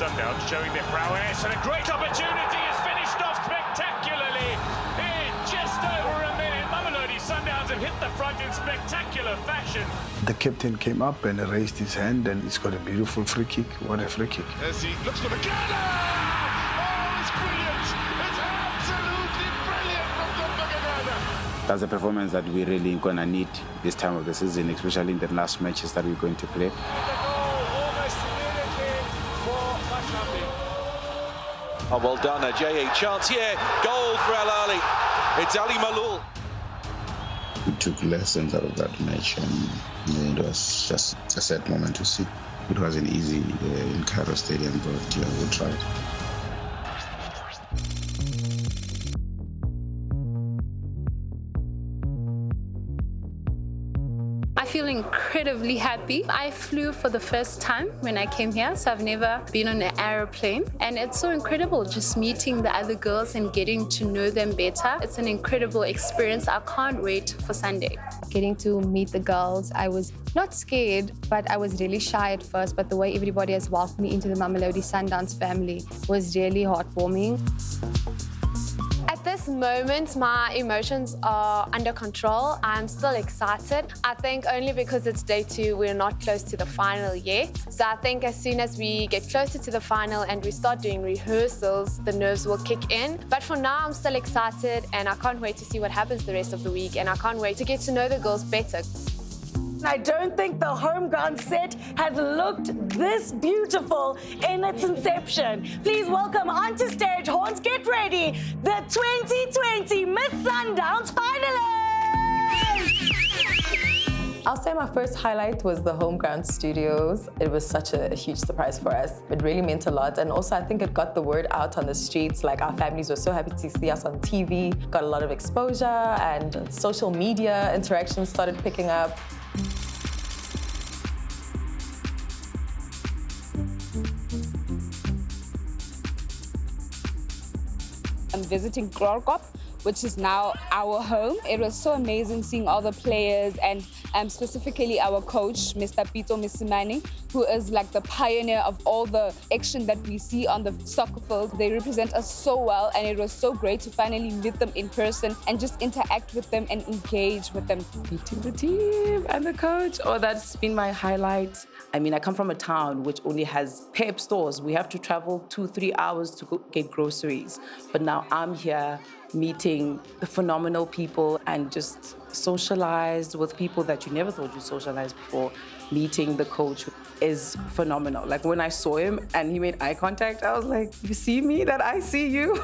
Sundowns showing their prowess, and a great opportunity is finished off spectacularly. In just over a minute, Mamelodi Sundowns have hit the front in spectacular fashion. The captain came up and raised his hand, and he's got a beautiful free kick. What a free kick. As he looks for the gunner! Oh, it's brilliant! It's absolutely brilliant from Gumbagadana! That's a performance that we really gonna need this time of the season, especially in the last matches that we're going to play. And the goal almost immediately for Mashambi. Oh, well done, Ajay. Chance here, goal for Al Ali. It's Ali Malul. We took lessons out of that match, and it was just a sad moment to see. It wasn't easy in Cairo Stadium, but yeah, we tried. I feel incredibly happy. I flew for the first time when I came here, so I've never been on an aeroplane. And it's so incredible just meeting the other girls and getting to know them better. It's an incredible experience. I can't wait for Sunday. Getting to meet the girls, I was not scared, but I was really shy at first. But the way everybody has welcomed me into the Mamelodi Sundowns family was really heartwarming. At this moment, my emotions are under control. I'm still excited. I think only because it's day 2, we're not close to the final yet. So I think as soon as we get closer to the final and we start doing rehearsals, the nerves will kick in. But for now, I'm still excited and I can't wait to see what happens the rest of the week, and I can't wait to get to know the girls better. I don't think the home ground set has looked this beautiful in its inception. Please welcome onto stage, Horns, get ready, the 2020 Miss Sundowns finalists! I'll say my first highlight was the home ground studios. It was such a huge surprise for us. It really meant a lot. And also I think it got the word out on the streets. Like our families were so happy to see us on TV, got a lot of exposure, and social media interactions started picking up. I'm visiting Krorkop, which is now our home. It was so amazing seeing all the players and specifically our coach, Mr. Pito Misimani, who is like the pioneer of all the action that we see on the soccer field. They represent us so well, and it was so great to finally meet them in person and just interact with them and engage with them. Meeting the team and the coach, oh, that's been my highlight. I mean, I come from a town which only has Pep stores. We have to travel 2-3 hours to go get groceries. But now I'm here meeting the phenomenal people and just socialized with people that you never thought you'd socialize before. Meeting the coach is phenomenal. Like when I saw him and he made eye contact, I was like, you see me, that I see you.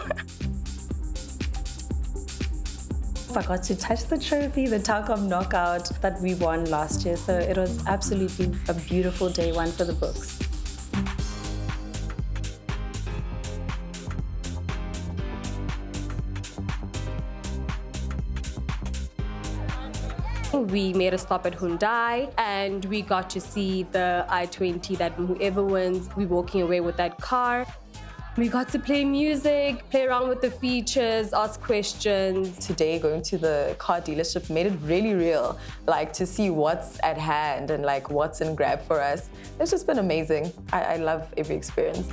I got to touch the trophy, the Telkom knockout that we won last year. So it was absolutely a beautiful day, one for the books. We made a stop at Hyundai and we got to see the i20 that whoever wins, we're walking away with that car. We got to play music, play around with the features, ask questions. Today, going to the car dealership made it really real, like to see what's at hand and like what's in grab for us. It's just been amazing. I love every experience.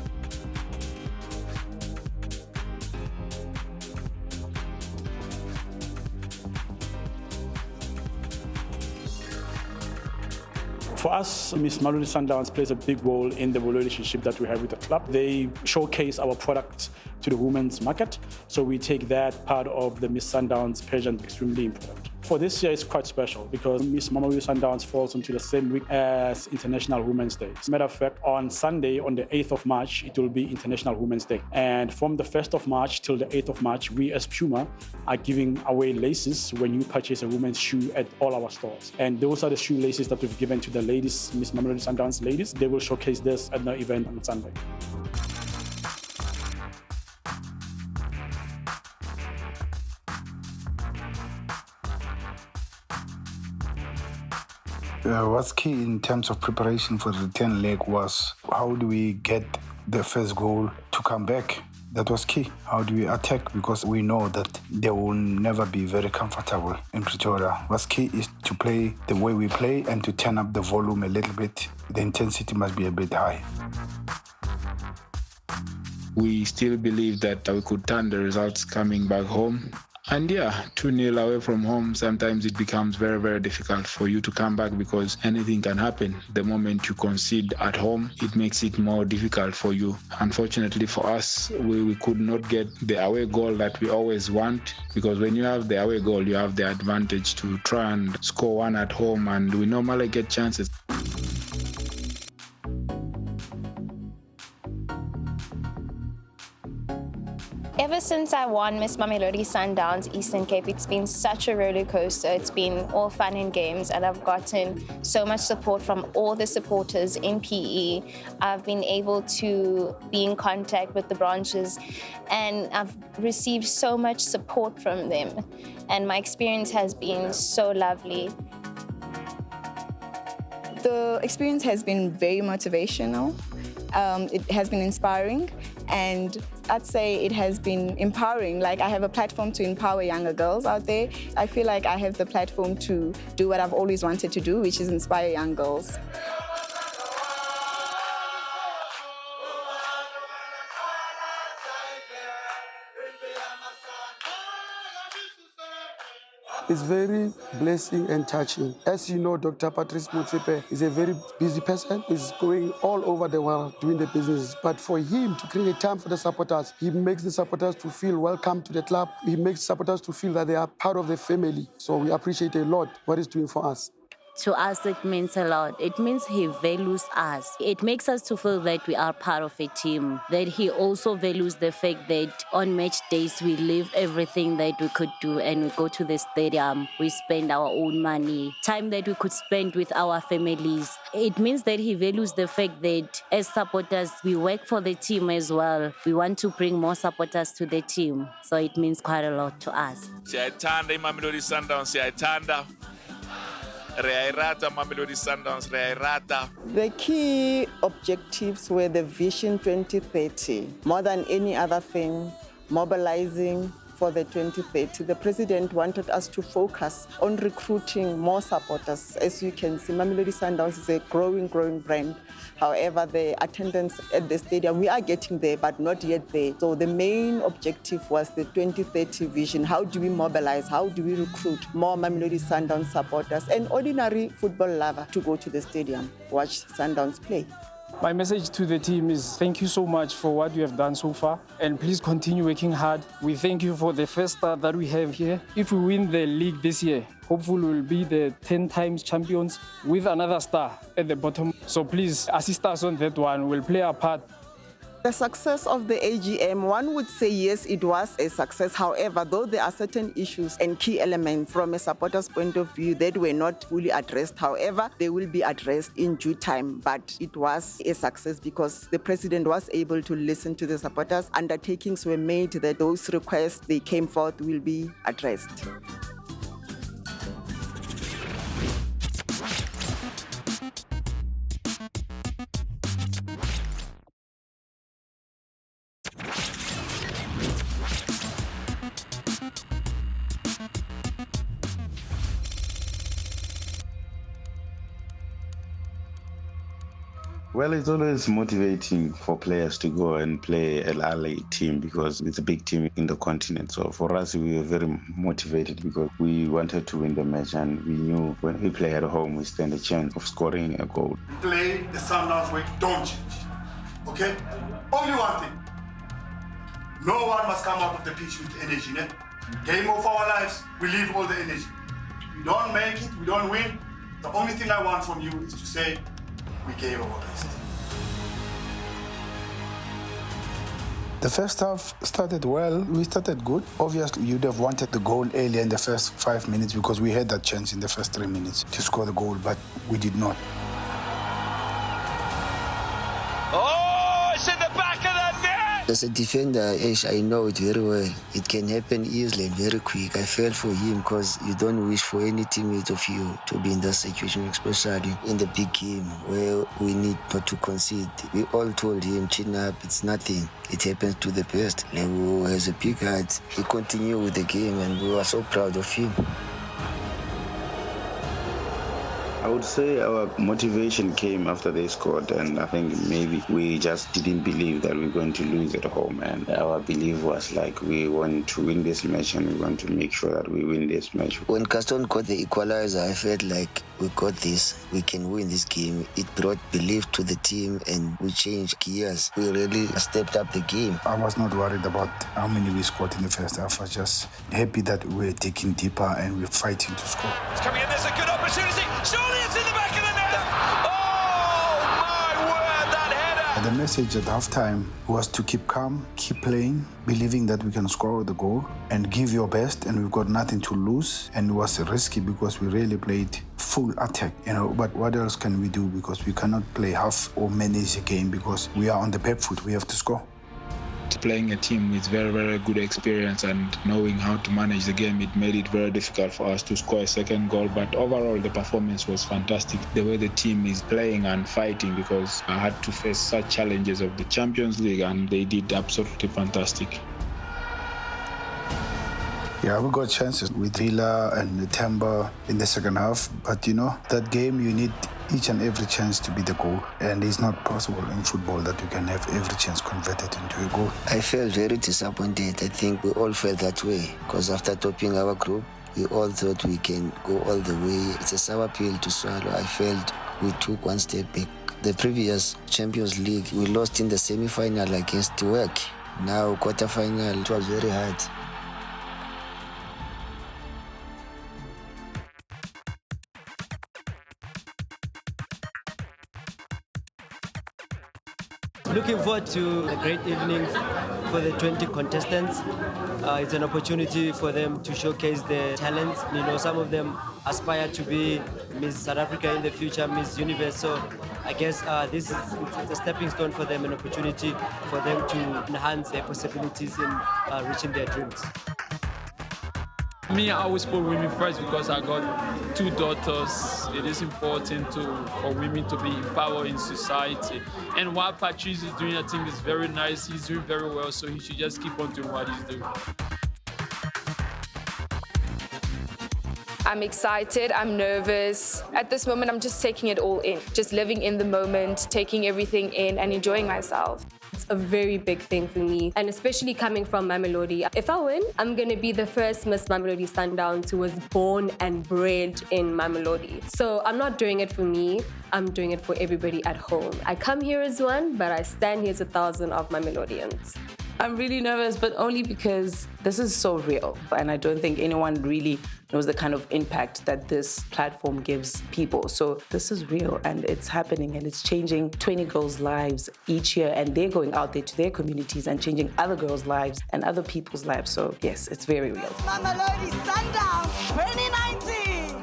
For us, Miss Mamelodi Sundowns plays a big role in the relationship that we have with the club. They showcase our products to the women's market, so we take that part of the Miss Sundowns pageant extremely important. For this year, it's quite special because Miss Mamelodi Sundowns falls into the same week as International Women's Day. As a matter of fact, on Sunday, on the 8th of March, it will be International Women's Day. And from the 1st of March till the 8th of March, we as Puma are giving away laces when you purchase a women's shoe at all our stores. And those are the shoe laces that we've given to the ladies, Miss Mamelodi Sundowns ladies. They will showcase this at the event on Sunday. What's key in terms of preparation for the return leg was how do we get the first goal to come back? That was key. How do we attack? Because we know that they will never be very comfortable in Pretoria. What's key is to play the way we play and to turn up the volume a little bit. The intensity must be a bit high. we still believe that we could turn the results coming back home. And 2-0 away from home, sometimes it becomes very, very difficult for you to come back because anything can happen. The moment you concede at home, it makes it more difficult for you. Unfortunately for us, we could not get the away goal that we always want, because when you have the away goal, you have the advantage to try and score one at home, and we normally get chances. Ever since I won Miss Mamelodi Sundowns Eastern Cape, it's been such a roller coaster. It's been all fun and games, and I've gotten so much support from all the supporters in PE. I've been able to be in contact with the branches, and I've received so much support from them. And my experience has been so lovely. The experience has been very motivational. It has been inspiring, and I'd say it has been empowering. Like, I have a platform to empower younger girls out there. I feel like I have the platform to do what I've always wanted to do, which is inspire young girls. It's very blessing and touching. As you know, Dr. Patrice Motsepe is a very busy person. He's going all over the world doing the business. But for him to create a time for the supporters, he makes the supporters to feel welcome to the club. He makes supporters to feel that they are part of the family. So we appreciate a lot what he's doing for us. To us, it means a lot. It means he values us. It makes us to feel that we are part of a team, that he also values the fact that on match days we leave everything that we could do and we go to the stadium. We spend our own money, time that we could spend with our families. It means that he values the fact that as supporters, we work for the team as well. We want to bring more supporters to the team. So it means quite a lot to us. Siyayithanda iMamelodi Sundowns, siyayithanda. Mamelodi Sundowns, The key objectives were the Vision 2030. More than any other thing, mobilizing for the 2030. The president wanted us to focus on recruiting more supporters. As you can see, Mamelodi Sundowns is a growing brand. However, the attendance at the stadium, we are getting there, but not yet there. So the main objective was the 2030 vision. How do we mobilize? How do we recruit more Mamelodi Sundowns supporters and ordinary football lover to go to the stadium, watch Sundowns play? My message to the team is thank you so much for what you have done so far, and please continue working hard. We thank you for the first start that we have here. If we win the league this year, hopefully we'll be the 10 times champions with another star at the bottom. So please assist us on that one. We'll play our part. The success of the AGM, one would say yes, it was a success. However, though there are certain issues and key elements from a supporter's point of view that were not fully addressed. However, they will be addressed in due time. But it was a success because the president was able to listen to the supporters. Undertakings were made that those requests they came forth will be addressed. Well, it's always motivating for players to go and play a LA team because it's a big team in the continent. So for us, we were very motivated because we wanted to win the match, and we knew when we play at home, we stand a chance of scoring a goal. Play the Sundowns way, don't change. Okay? Only one thing. No one must come out of the pitch with energy. Ne? Game of our lives, we leave all the energy. We don't make it, we don't win. The only thing I want from you is to say, we gave our best. The first half started well. We started good. Obviously, you'd have wanted the goal earlier in the first 5 minutes because we had that chance in the first 3 minutes to score the goal, but we did not. Oh, it's in the back of the net! As a defender, I know it very well. It can happen easily and very quick. I felt for him because you don't wish for any teammate of you to be in that situation, especially in the big game where we need not to concede. We all told him, chin up, it's nothing. It happens to the best. He has a big heart. He continued with the game and we were so proud of him. I would say our motivation came after they scored, and I think maybe we just didn't believe that we were going to lose at home. And our belief was like, we want to win this match and we want to make sure that we win this match. When Caston got the equalizer, I felt like we got this. We can win this game. It brought belief to the team and we changed gears. We really stepped up the game. I was not worried about how many we scored in the first half. I was just happy that we're digging deeper and we're fighting to score. It's coming in, there's a good opportunity. Surely it's in the back of the net. Oh, my word, that header. The message at halftime was to keep calm, keep playing, believing that we can score the goal and give your best, and we've got nothing to lose. And it was risky because we really played full attack, but what else can we do? Because we cannot play half or manage a game because we are on the back foot. We have to score. Playing a team with very, very good experience and knowing how to manage the game, it made it very difficult for us to score a second goal. But overall, the performance was fantastic. The way the team is playing and fighting, because I had to face such challenges of the Champions League, and they did absolutely fantastic. Yeah, we got chances with Villa and Temba in the second half. But that game, you need each and every chance to be the goal. And it's not possible in football that you can have every chance converted into a goal. I felt very disappointed. I think we all felt that way because after topping our group, we all thought we can go all the way. It's a sour pill to swallow. I felt we took one step back. The previous Champions League, we lost in the semi-final against Work. Now, quarter-final, it was very hard. Looking forward to a great evening for the 20 contestants. It's an opportunity for them to showcase their talents. Some of them aspire to be Miss South Africa in the future, Miss Universe. So I guess this is a stepping stone for them, an opportunity for them to enhance their possibilities in reaching their dreams. Me, I always put women first because I got 2 daughters. It is important for women to be empowered in society. And what Patrice is doing, I think is very nice. He's doing very well, so he should just keep on doing what he's doing. I'm excited, I'm nervous. At this moment, I'm just taking it all in, just living in the moment, taking everything in and enjoying myself. It's a very big thing for me, and especially coming from Mamelodi. If I win, I'm going to be the first Miss Mamelodi Sundowns who was born and bred in Mamelodi. So I'm not doing it for me, I'm doing it for everybody at home. I come here as one, but I stand here as 1,000 of Mamelodians. I'm really nervous, but only because this is so real. And I don't think anyone really knows the kind of impact that this platform gives people. So this is real and it's happening and it's changing 20 girls' lives each year. And they're going out there to their communities and changing other girls' lives and other people's lives. So yes, it's very real. Mamelodi Sundowns 2019.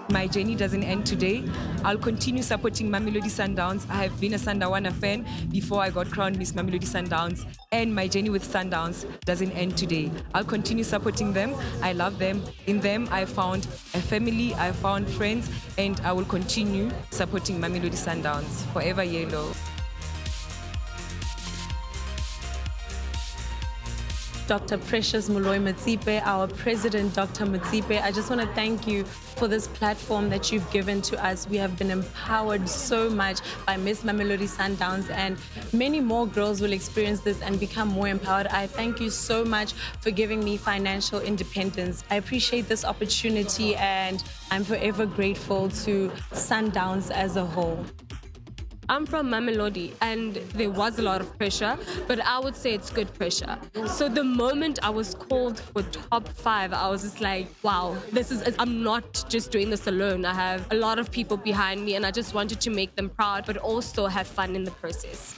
My journey doesn't end today. I'll continue supporting Mamelodi Sundowns. I have been a Sundawana fan before I got crowned Miss Mamelodi Sundowns. And my journey with Sundowns doesn't end today. I'll continue supporting them. I love them. In them, I found a family, I found friends, and I will continue supporting Mamelodi Sundowns. Forever yellow. Dr. Precious Moloi Matsipe, our president, Dr. Matsipe, I just want to thank you for this platform that you've given to us. We have been empowered so much by Miss Mamelodi Sundowns, and many more girls will experience this and become more empowered. I thank you so much for giving me financial independence. I appreciate this opportunity and I'm forever grateful to Sundowns as a whole. I'm from Mamelodi and there was a lot of pressure, but I would say it's good pressure. So the moment I was called for top 5, I was just like, wow, I'm not just doing this alone. I have a lot of people behind me and I just wanted to make them proud, but also have fun in the process.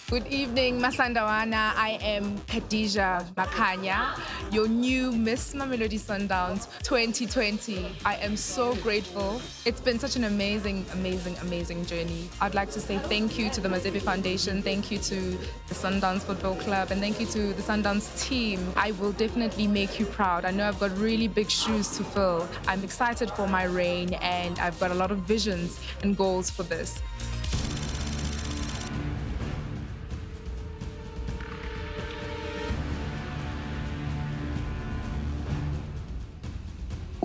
Good evening, Masandawana. I am Khadija Makanya, your new Miss Mamelodi Sundowns 2020. I am so grateful. It's been such an amazing, amazing, amazing journey. I'd like to say thank you to the Mazepe Foundation, thank you to the Sundowns Football Club, and thank you to the Sundowns team. I will definitely make you proud. I know I've got really big shoes to fill. I'm excited for my reign, and I've got a lot of visions and goals for this.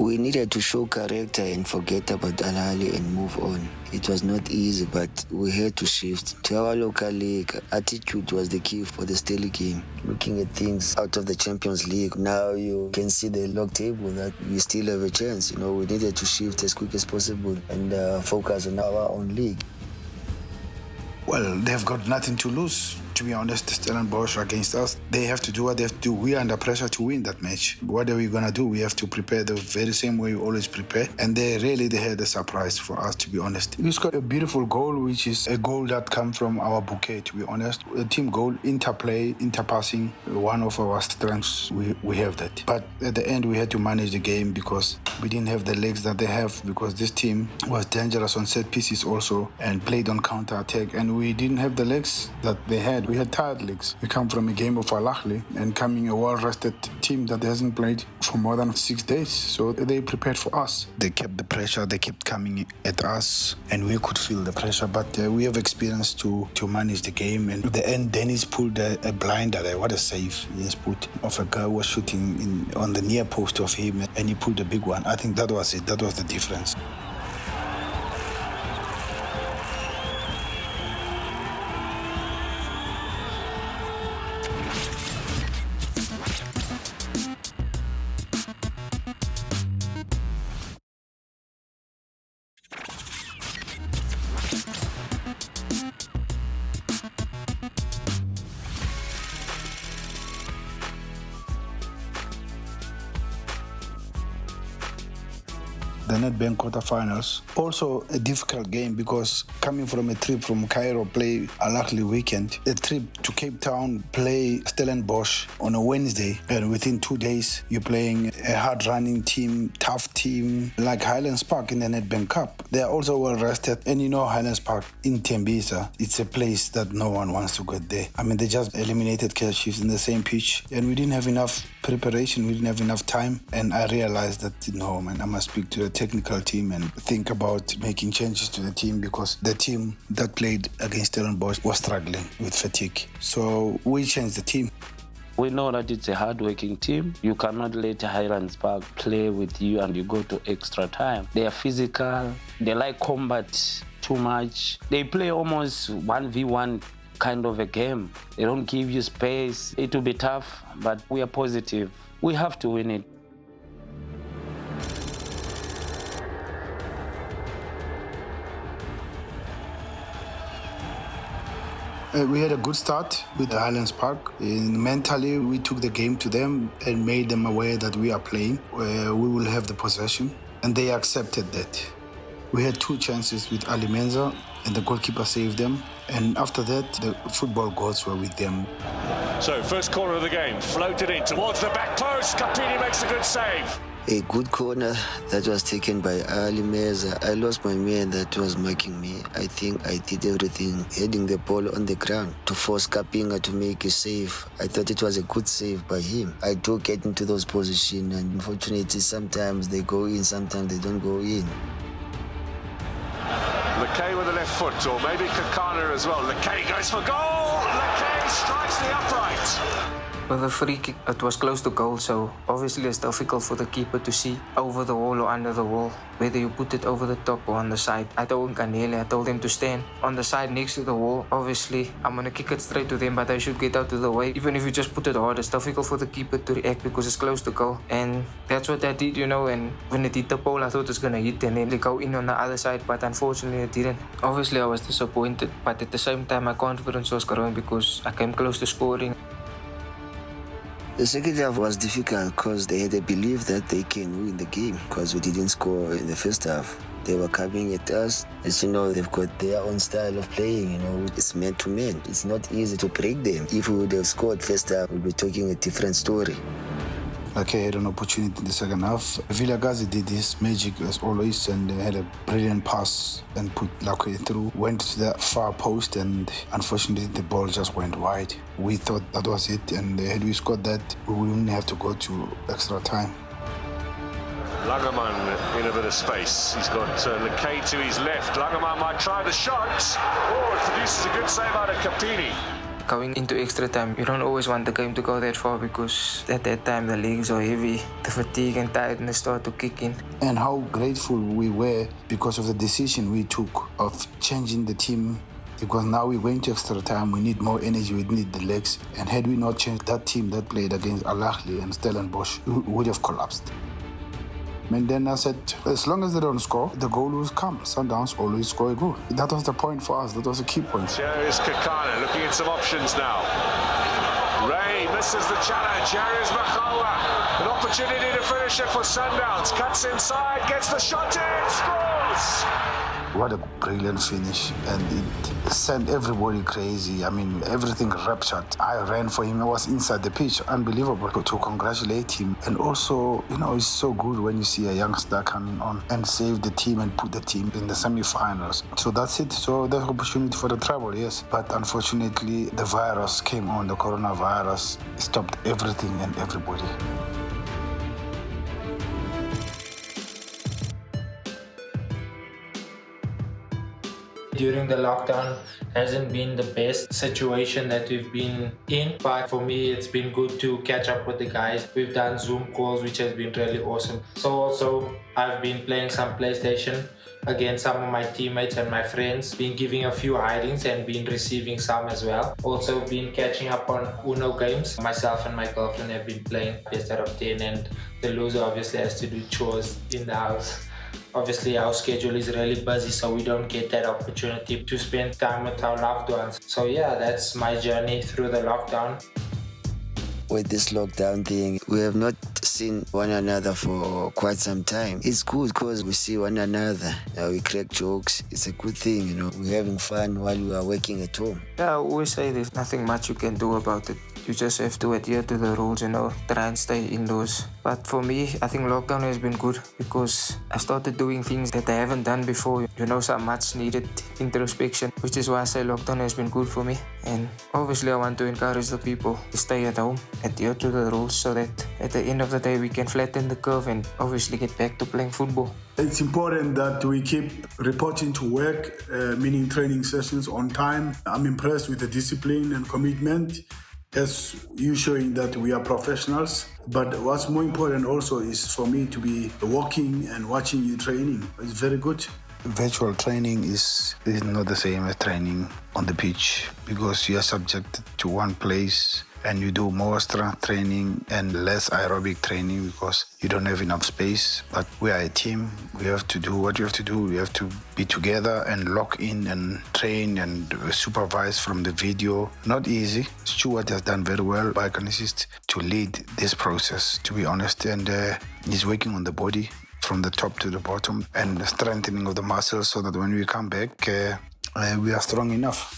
We needed to show character and forget about Al Ahly and move on. It was not easy, but we had to shift. To our local league, attitude was the key for the Stanley game. Looking at things out of the Champions League, now you can see the log table that we still have a chance. You know, we needed to shift as quick as possible and focus on our own league. Well, they've got nothing to lose. To be honest, Stellenbosch against us, they have to do what they have to do. We are under pressure to win that match. What are we going to do? We have to prepare the very same way we always prepare. And they had a surprise for us, to be honest. We scored a beautiful goal, which is a goal that comes from our bouquet, to be honest. A team goal, interplay, interpassing, one of our strengths, we have that. But at the end, we had to manage the game because we didn't have the legs that they have, because this team was dangerous on set pieces also and played on counter-attack. And we didn't have the legs that they had. We had tired legs. We come from a game of Al Ahly and coming a well-rested team that hasn't played for more than 6 days. So they prepared for us. They kept the pressure. They kept coming at us and we could feel the pressure. But we have experience to manage the game. And at the end, Dennis pulled a blinder there. What a save he has put of a guy who was shooting on the near post of him and he pulled a big one. I think that was it. That was the difference. The Nedbank quarterfinals. Also a difficult game because coming from a trip from Cairo, play Al Ahly weekend, a trip to Cape Town, play Stellenbosch on a Wednesday, and within 2 days you're playing a hard-running team, tough team like Highlands Park in the Nedbank Cup. They are also well rested, and you know Highlands Park in Tembisa, it's a place that no one wants to get there. I mean, they just eliminated Kaizer Chiefs in the same pitch, and we didn't have enough preparation, we didn't have enough time, and I realized that, no, man, I must speak to the technical team and think about making changes to the team because the team that played against Stellenbosch was struggling with fatigue. So we changed the team. We know that it's a hard-working team. You cannot let Highlands Park play with you and you go to extra time. They are physical. They like combat too much. They play almost 1v1 kind of a game. They don't give you space. It will be tough, but we are positive. We have to win it. We had a good start with the Highlands Park. Mentally, we took the game to them and made them aware that we are playing. We will have the possession, and they accepted that. We had 2 chances with Ali Menza, and the goalkeeper saved them. And after that, the football gods were with them. So, first corner of the game, floated in towards the back post. Capini makes a good save. A good corner that was taken by Ali Meza. I lost my man that was marking me. I think I did everything, heading the ball on the ground to force Kapinga to make a save. I thought it was a good save by him. I do get into those positions, and unfortunately, sometimes they go in, sometimes they don't go in. Lekay with the left foot, or maybe Kakana as well. Lekay goes for goal! Lekay strikes the upright! With a free kick, it was close to goal, so obviously it's difficult for the keeper to see over the wall or under the wall, whether you put it over the top or on the side. I told Kanele, I told him to stand on the side next to the wall. Obviously, I'm going to kick it straight to them, but I should get out of the way. Even if you just put it hard, it's difficult for the keeper to react because it's close to goal. And that's what I did, you know, and when it hit the pole, I thought it was going to hit and then go in on the other side, but unfortunately it didn't. Obviously, I was disappointed, but at the same time, my confidence was growing because I came close to scoring. The second half was difficult because they had a belief that they can win the game because we didn't score in the first half. They were coming at us. As you know, they've got their own style of playing, you know, it's man to man. It's not easy to break them. If we would have scored first half, we'd be talking a different story. Like I had an opportunity in the second half. Vilagazi did his magic as always and had a brilliant pass and put Lakwe through. Went to the far post and unfortunately the ball just went wide. We thought that was it, and had we scored that, we wouldn't have to go to extra time. Langerman in a bit of space. He's got Lekay to his left. Langerman might try the shot. Oh, it produces a good save out of Capini. going into extra time, you don't always want the game to go that far because at that time the legs are heavy, the fatigue and tiredness start to kick in. And how grateful we were because of the decision we took of changing the team, because now we're going to extra time, we need more energy, we need the legs. And had we not changed that team that played against Al Ahly and Stellenbosch, we would have collapsed. And then I said, as long as they don't score, the goal will come. Sundowns always score a goal. That was the point for us. That was a key point. Here is Kakana looking at some options now. Ray misses the challenge. Here is Machawa. An opportunity to finish it for Sundowns. Cuts inside, gets the shot in, scores! What a brilliant finish, and it sent everybody crazy. I mean, everything ruptured. I ran for him. I was inside the pitch. Unbelievable to congratulate him. And also, you know, it's so good when you see a youngster coming on and save the team and put the team in the semi-finals. So that's it. So there's opportunity for the treble, yes. But unfortunately, the virus came on. The coronavirus stopped everything and everybody. During the lockdown hasn't been the best situation that we've been in, but for me it's been good to catch up with the guys. We've done Zoom calls, which has been really awesome. So also I've been playing some PlayStation against some of my teammates and my friends, been giving a few hidings and been receiving some as well. Also been catching up on Uno games. Myself and my girlfriend have been playing best out of 10, and the loser obviously has to do chores in the house. Obviously our schedule is really busy, so we don't get that opportunity to spend time with our loved ones. So yeah, that's my journey through the lockdown. With this lockdown thing, we have not seen one another for quite some time. It's good because we see one another. We crack jokes. It's a good thing, you know. We're having fun while we are working at home. Yeah, I always say there's nothing much you can do about it. You just have to adhere to the rules, you know, try and stay indoors. But for me, I think lockdown has been good because I started doing things that I haven't done before. You know, some much needed introspection, which is why I say lockdown has been good for me. And obviously I want to encourage the people to stay at home, adhere to the rules, so that at the end of the day we can flatten the curve and obviously get back to playing football. It's important that we keep reporting to work, meaning training sessions on time. I'm impressed with the discipline and commitment. As you showing that we are professionals, but what's more important also is for me to be walking and watching you training. It's very good. Virtual training is not the same as training on the pitch because you are subjected to one place and you do more strength training and less aerobic training because you don't have enough space. But we are a team. We have to do what you have to do. We have to be together and lock in and train and supervise from the video. Not easy. Stuart has done very well, but I can assist to lead this process, to be honest. And he's working on the body from the top to the bottom and the strengthening of the muscles so that when we come back, we are strong enough.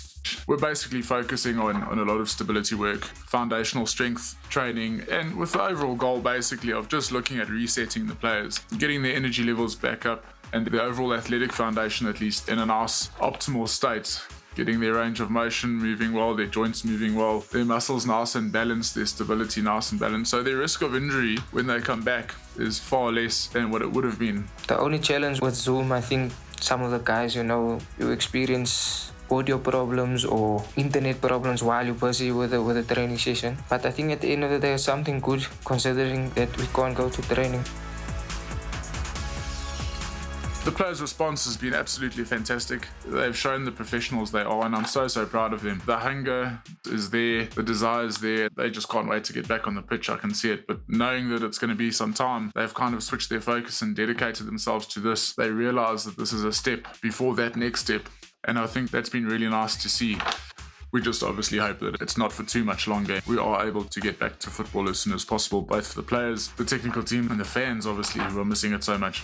We're basically focusing on a lot of stability work, foundational strength training, and with the overall goal basically of just looking at resetting the players, getting their energy levels back up and the overall athletic foundation at least in a nice optimal state. Getting their range of motion moving well, their joints moving well, their muscles nice and balanced, their stability nice and balanced. So their risk of injury when they come back is far less than what it would have been. The only challenge with Zoom, I think some of the guys, you know, you experience audio problems or internet problems while you're busy with a training session. But I think at the end of the day, it's something good considering that we can't go to training. The players' response has been absolutely fantastic. They've shown the professionals they are, and I'm so proud of them. The hunger is there, the desire is there. They just can't wait to get back on the pitch, I can see it. But knowing that it's going to be some time, they've kind of switched their focus and dedicated themselves to this. They realise that this is a step before that next step. And I think that's been really nice to see. We just obviously hope that it's not for too much longer. We are able to get back to football as soon as possible, both for the players, the technical team, and the fans, obviously, who are missing it so much.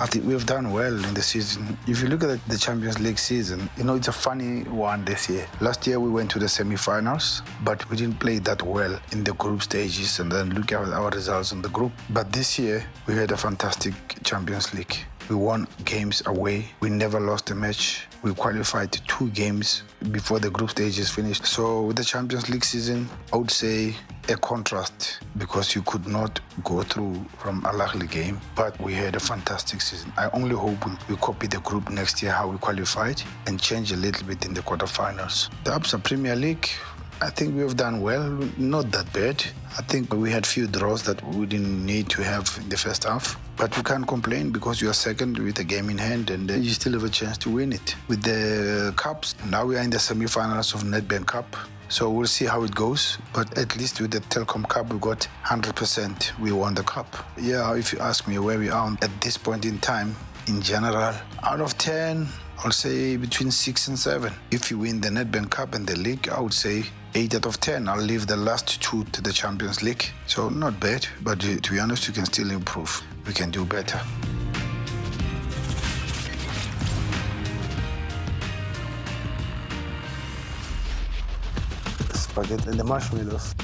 I think we've done well in the season. If you look at the Champions League season, you know, it's a funny one this year. Last year we went to the semi-finals, but we didn't play that well in the group stages and then look at our results in the group. But this year we had a fantastic Champions League. We won games away. We never lost a match. We qualified 2 games before the group stages finished. So with the Champions League season, I would say a contrast because you could not go through from Al Ahly game, but we had a fantastic season. I only hope we copy the group next year, how we qualified, and change a little bit in the quarterfinals. The Absa Premier League, I think we have done well, not that bad. I think we had few draws that we didn't need to have in the first half. But you can't complain because you are second with a game in hand and you still have a chance to win it. With the Cups, now we are in the semi-finals of Nedbank Cup. So we'll see how it goes. But at least with the Telkom Cup, we got 100%. We won the Cup. Yeah, if you ask me where we are at this point in time, in general, out of 10, I'll say between 6 and 7. If you win the Nedbank Cup and the league, I would say 8 out of 10. I'll leave the last 2 to the Champions League. So not bad, but to be honest, you can still improve. We can do better. Spaghetti and the marshmallows.